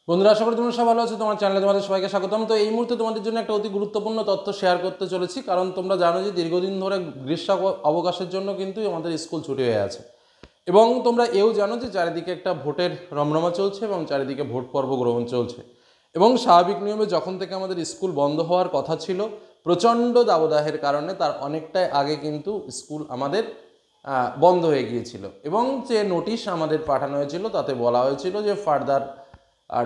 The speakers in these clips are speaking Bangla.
বন্ধুরা, আশা করি তোমরা সবাই ভালো আছো। তোমার চ্যানেলে তোমাদের সবাইকে স্বাগতম। তো এই মুহূর্তে তোমাদের জন্য একটা অতি গুরুত্বপূর্ণ তথ্য শেয়ার করতে চলেছি, কারণ তোমরা জানো যে দীর্ঘদিন ধরে গ্রীষ্ম অবকাশের জন্য কিন্তু আমাদের স্কুল ছুটি হয়ে আছে, এবং তোমরা এও জানো যে চারিদিকে একটা ভোটের রমরমা চলছে এবং চারিদিকে ভোট পর্ব গ্রহণ চলছে। এবং স্বাভাবিক নিয়মে যখন থেকে আমাদের স্কুল বন্ধ হওয়ার কথা ছিল, প্রচণ্ড দাবদাহের কারণে তার অনেকটাই আগে কিন্তু স্কুল আমাদের বন্ধ হয়ে গিয়েছিল, এবং যে নোটিশ আমাদের পাঠানো হয়েছিল তাতে বলা হয়েছিল যে ফার্দার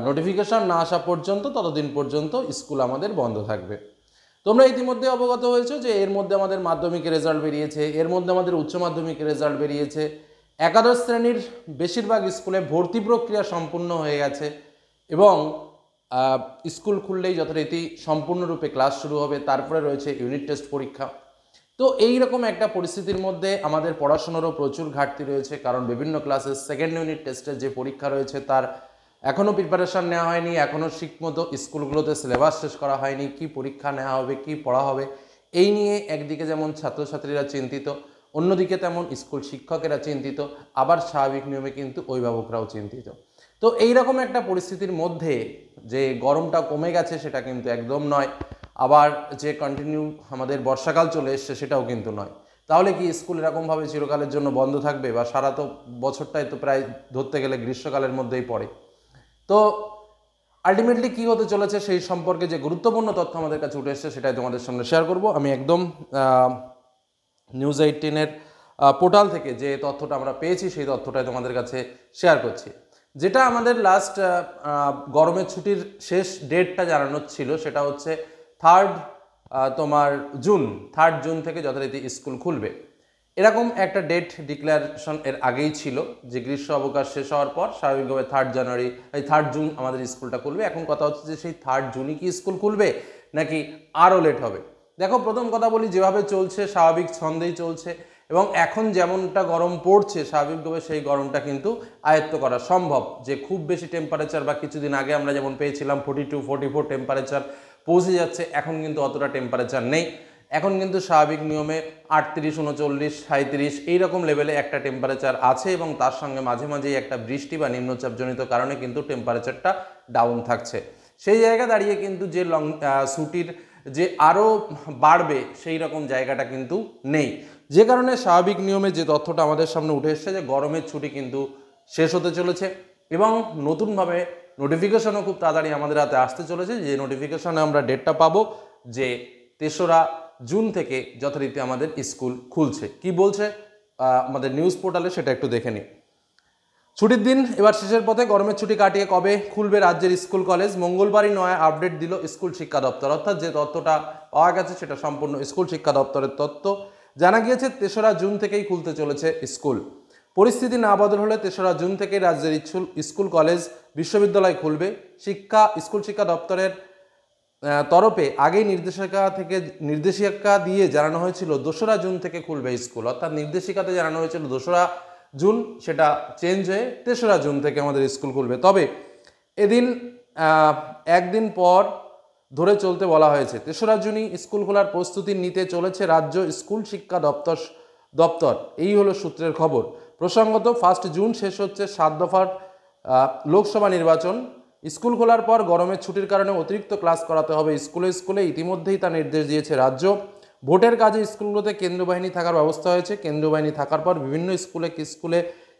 নোটিফিকেশন না আসা পর্যন্ত ততদিন পর্যন্ত স্কুল আমাদের বন্ধ থাকবে। তোমরা ইতিমধ্যে অবগত হয়েছো যে এর মধ্যে আমাদের মাধ্যমিকের রেজাল্ট বেরিয়েছে, এর মধ্যে আমাদের উচ্চ মাধ্যমিকের রেজাল্ট বেরিয়েছে, একাদশ শ্রেণীর বেশিরভাগ স্কুলে ভর্তি প্রক্রিয়া সম্পূর্ণ হয়ে গেছে, এবং স্কুল খুললেই যথারীতি সম্পূর্ণরূপে ক্লাস শুরু হবে। তারপরে রয়েছে ইউনিট টেস্ট পরীক্ষা। তো এই রকম একটা পরিস্থিতির মধ্যে আমাদের পড়াশোনারও প্রচুর ঘাটতি রয়েছে, কারণ বিভিন্ন ক্লাসের সেকেন্ড ইউনিট টেস্টের যে পরীক্ষা রয়েছে তার এখনও প্রিপারেশান নেওয়া হয়নি, এখনও ঠিকমতো স্কুলগুলোতে সিলেবাস শেষ করা হয়নি, কি পরীক্ষা নেওয়া হবে, কি পড়া হবে, এই নিয়ে একদিকে যেমন ছাত্রছাত্রীরা চিন্তিত, অন্যদিকে তেমন স্কুল শিক্ষকেরা চিন্তিত, আবার স্বাভাবিক নিয়মে কিন্তু অভিভাবকরাও চিন্তিত। তো এইরকম একটা পরিস্থিতির মধ্যে যে গরমটা কমে গেছে সেটা কিন্তু একদম নয়, আবার যে কন্টিনিউ আমাদের বর্ষাকাল চলে এসছে সেটাও কিন্তু নয়। তাহলে কি স্কুল এরকমভাবে চিরকালের জন্য বন্ধ থাকবে? বা সারা তো বছরটাই তো প্রায় ধরতে গেলে গ্রীষ্মকালের মধ্যেই পড়ে। তো আলটিমেটলি কী হতে চলেছে সেই সম্পর্কে যে গুরুত্বপূর্ণ তথ্য আমাদের কাছে উঠে এসছে সেটাই তোমাদের সামনে শেয়ার করব। আমি একদম নিউজ18-এর পোর্টাল থেকে যে তথ্যটা আমরা পেয়েছি সেই তথ্যটাই তোমাদের কাছে শেয়ার করছি। যেটা আমাদের লাস্ট গরমের ছুটির শেষ ডেটটা জানানো ছিল সেটা হচ্ছে 3 জুন থেকে যথারীতি স্কুল খুলবে। এরকম একটা ডেট ডিক্লারেশন এর আগেই ছিল যে গ্রীষ্ম অবকাশ শেষ হওয়ার পর স্বাভাবিকভাবে 3 জুন আমাদের স্কুলটা খুলবে। এখন কথা হচ্ছে যে সেই 3 জুনই কি স্কুল খুলবে নাকি আরও লেট হবে? দেখো, প্রথম কথা বলি, যেভাবে চলছে স্বাভাবিক ছন্দেই চলছে, এবং এখন যেমনটা গরম পড়ছে স্বাভাবিকভাবে সেই গরমটা কিন্তু আয়ত্ত করা সম্ভব। যে খুব বেশি টেম্পারেচার বা কিছুদিন আগে আমরা যেমন পেয়েছিলাম 42-44 টেম্পারেচার পৌঁছে যাচ্ছে, এখন কিন্তু অতটা টেম্পারেচার নেই। এখন কিন্তু স্বাভাবিক নিয়মে 38, 39, 37 এইরকম লেভেলে একটা টেম্পারেচার আছে, এবং তার সঙ্গে মাঝে মাঝেই একটা বৃষ্টি বা নিম্নচাপজনিত কারণে কিন্তু টেম্পারেচারটা ডাউন থাকছে। সেই জায়গা দাঁড়িয়ে কিন্তু যে ছুটির যে আরও বাড়বে সেই রকম জায়গাটা কিন্তু নেই, যে কারণে স্বাভাবিক নিয়মে যে তথ্যটা আমাদের সামনে উঠে এসছে যে গরমের ছুটি কিন্তু শেষ হতে চলেছে, এবং নতুনভাবে নোটিফিকেশনও খুব তাড়াতাড়ি আমাদের হাতে আসতে চলেছে। যে নোটিফিকেশনে আমরা ডেটটা পাবো যে 3রা জুন থেকে যথারীতি আমাদের স্কুল খুলছে। কি বলছে আমাদের নিউজ পোর্টালে সেটা একটু দেখে নিই। ছুটির দিন এবার শেষের পথে, গরমের ছুটি কাটিয়ে কবে খুলবে রাজ্যের স্কুল কলেজ? মঙ্গলবারই নয়া আপডেট দিল স্কুল শিক্ষা দপ্তর। অর্থাৎ যে তথ্যটা পাওয়া গেছে সেটা সম্পূর্ণ স্কুল শিক্ষা দপ্তরের তথ্য। জানা গিয়েছে 3রা জুন থেকেই খুলতে চলেছে স্কুল। পরিস্থিতি না বদল হলে 3রা জুন থেকেই রাজ্যের স্কুল কলেজ বিশ্ববিদ্যালয় খুলবে। স্কুল শিক্ষা দপ্তরের তরফে আগেই নির্দেশিকা দিয়ে জানানো হয়েছিল 2রা জুন থেকে খুলবে স্কুল। অর্থাৎ নির্দেশিকাতে জানানো হয়েছিল 2রা জুন, সেটা চেঞ্জ হয়ে 3রা জুন থেকে আমাদের স্কুল খুলবে। তবে এদিন একদিন পর ধরে চলতে বলা হয়েছে। 3রা জুনই স্কুল খোলার প্রস্তুতি নিতে চলেছে রাজ্য স্কুল শিক্ষা দপ্তর। এই হলো সূত্রের খবর। প্রসঙ্গত 1 জুন শেষ হচ্ছে 7 দফার লোকসভা নির্বাচন। স্কুল খোলার পর গরমের ছুটির কারণে অতিরিক্ত ক্লাস করাতে হবে স্কুলে ইতিমধ্যেই তা নির্দেশ দিয়েছে রাজ্য। ভোটের কাজে স্কুলগুলোতে কেন্দ্রীয় বাহিনী থাকার ব্যবস্থা হয়েছে। কেন্দ্রীয় বাহিনী থাকার পর বিভিন্ন স্কুলে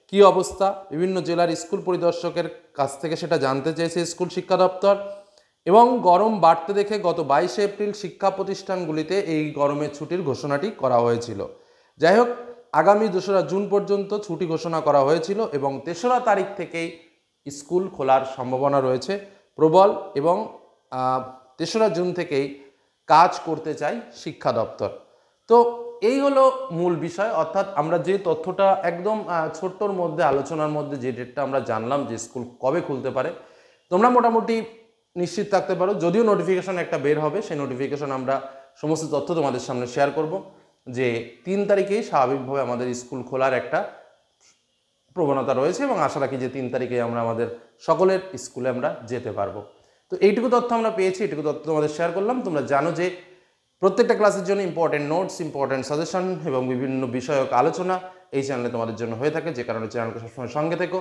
কী অবস্থা, বিভিন্ন জেলার স্কুল পরিদর্শকের কাছ থেকে সেটা জানতে চেয়েছে স্কুল শিক্ষা দপ্তর। এবং গরম বাড়তে দেখে গত 22 এপ্রিল শিক্ষা প্রতিষ্ঠানগুলিতে এই গরমের ছুটির ঘোষণাটি করা হয়েছিল। যাই হোক, আগামী 2রা জুন পর্যন্ত ছুটি ঘোষণা করা হয়েছিল, এবং 3রা তারিখ থেকেই স্কুল খোলার সম্ভাবনা রয়েছে প্রবল, এবং 3রা জুন থেকেই কাজ করতে চাই শিক্ষা দপ্তর। তো এই হলো মূল বিষয়। অর্থাৎ আমরা যে তথ্যটা একদম ছোট্টর মধ্যে আলোচনার মধ্যে যে ডেটটা আমরা জানলাম যে স্কুল কবে খুলতে পারে, তোমরা মোটামুটি নিশ্চিত থাকতে পারো। যদিও নোটিফিকেশন একটা বের হবে, সেই নোটিফিকেশন আমরা সমস্ত তথ্য তোমাদের সামনে শেয়ার করব যে 3 তারিখেই স্বাভাবিকভাবে আমাদের স্কুল খোলার একটা প্রবণতা রয়েছে, এবং আশা রাখি যে 3 তারিখে আমরা আমাদের সকলের স্কুলে আমরা যেতে পারবো। তো এইটুকু তথ্য আমরা পেয়েছি, এইটুকু তথ্য তোমাদের শেয়ার করলাম। তোমরা জানো যে প্রত্যেকটা ক্লাসের জন্য ইম্পর্টেন্ট নোটস, ইম্পর্টেন্ট সাজেশন এবং বিভিন্ন বিষয়ক আলোচনা এই চ্যানেলে তোমাদের জন্য হয়ে থাকে, যে কারণে চ্যানেলকে সবসময় সঙ্গে থেকো।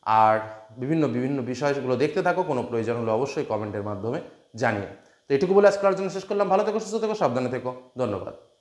আর বিভিন্ন বিভিন্ন বিষয়গুলো দেখতে থাকো, কোনো প্রয়োজন হলে অবশ্যই কমেন্টের মাধ্যমে জানিয়ে। তো এটুকু বলে আজকের জন্য শেষ করলাম। ভালো থেকো, সুস্থ থেকো, সাবধানে থেকো। ধন্যবাদ।